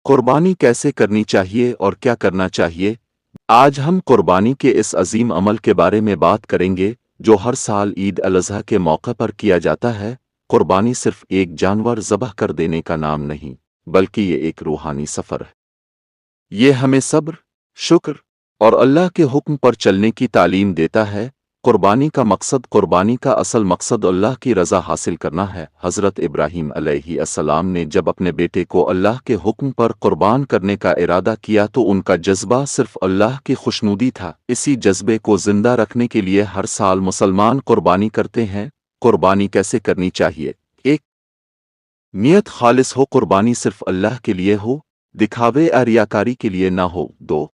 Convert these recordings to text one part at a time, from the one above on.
قربانی کیسے کرنی چاہیے اور کیا کرنا چاہیے؟ آج ہم قربانی کے اس عظیم عمل کے بارے میں بات کریں گے جو ہر سال عید الاضحیٰ کے موقع پر کیا جاتا ہے۔ قربانی صرف ایک جانور ذبح کر دینے کا نام نہیں، بلکہ یہ ایک روحانی سفر ہے۔ یہ ہمیں صبر، شکر اور اللہ کے حکم پر چلنے کی تعلیم دیتا ہے۔ قربانی کا اصل مقصد اللہ کی رضا حاصل کرنا ہے۔ حضرت ابراہیم علیہ السلام نے جب اپنے بیٹے کو اللہ کے حکم پر قربان کرنے کا ارادہ کیا تو ان کا جذبہ صرف اللہ کی خوشنودی تھا۔ اسی جذبے کو زندہ رکھنے کے لیے ہر سال مسلمان قربانی کرتے ہیں۔ قربانی کیسے کرنی چاہیے؟ 1. نیت خالص ہو، قربانی صرف اللہ کے لیے ہو، دکھاوے یا ریاکاری کے لیے نہ ہو۔ 2.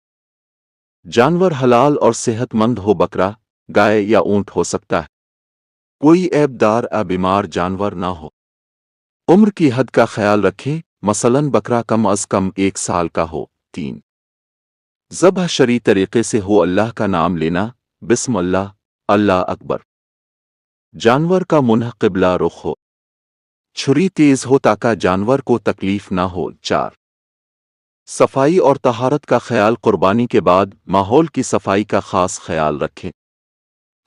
جانور حلال اور صحت مند ہو، بکرا، گائے یا اونٹ ہو سکتا ہے۔ کوئی عیب دار یا بیمار جانور نہ ہو۔ عمر کی حد کا خیال رکھیں، مثلاً بکرا کم از کم 1 سال کا ہو۔ 3. ذبح شرعی طریقے سے ہو، اللہ کا نام لینا، بسم اللہ، اللہ اکبر۔ جانور کا منہ قبلہ رخ ہو، چھری تیز ہو تاکہ جانور کو تکلیف نہ ہو۔ 4. صفائی اور طہارت کا خیال، قربانی کے بعد ماحول کی صفائی کا خاص خیال رکھیں۔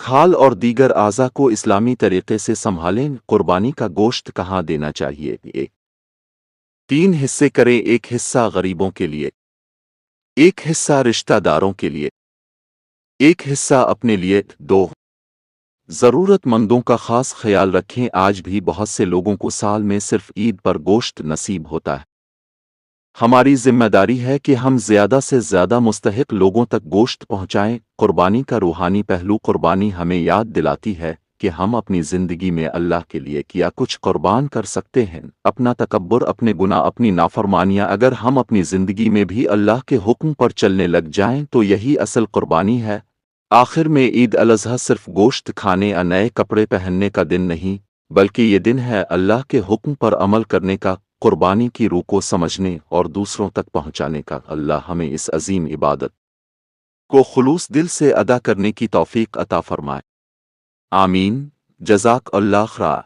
کھال اور دیگر اعضاء کو اسلامی طریقے سے سنبھالیں۔ قربانی کا گوشت کہاں دینا چاہیے؟ 1. 3 حصے کریں، 1 حصہ غریبوں کے لیے، 1 حصہ رشتہ داروں کے لیے، 1 حصہ اپنے لیے۔ 2. ضرورت مندوں کا خاص خیال رکھیں، آج بھی بہت سے لوگوں کو سال میں صرف عید پر گوشت نصیب ہوتا ہے۔ ہماری ذمہ داری ہے کہ ہم زیادہ سے زیادہ مستحق لوگوں تک گوشت پہنچائیں۔ قربانی کا روحانی پہلو، قربانی ہمیں یاد دلاتی ہے کہ ہم اپنی زندگی میں اللہ کے لیے کیا کچھ قربان کر سکتے ہیں۔ اپنا تکبر، اپنے گناہ، اپنی نافرمانیاں، اگر ہم اپنی زندگی میں بھی اللہ کے حکم پر چلنے لگ جائیں تو یہی اصل قربانی ہے۔ آخر میں عید الاضحیٰ صرف گوشت کھانے یا نئے کپڑے پہننے کا دن نہیں، بلکہ یہ دن ہے اللہ کے حکم پر عمل کرنے کا، قربانی کی روح کو سمجھنے اور دوسروں تک پہنچانے کا۔ اللہ ہمیں اس عظیم عبادت کو خلوص دل سے ادا کرنے کی توفیق عطا فرمائے۔ آمین۔ جزاک اللہ خیر۔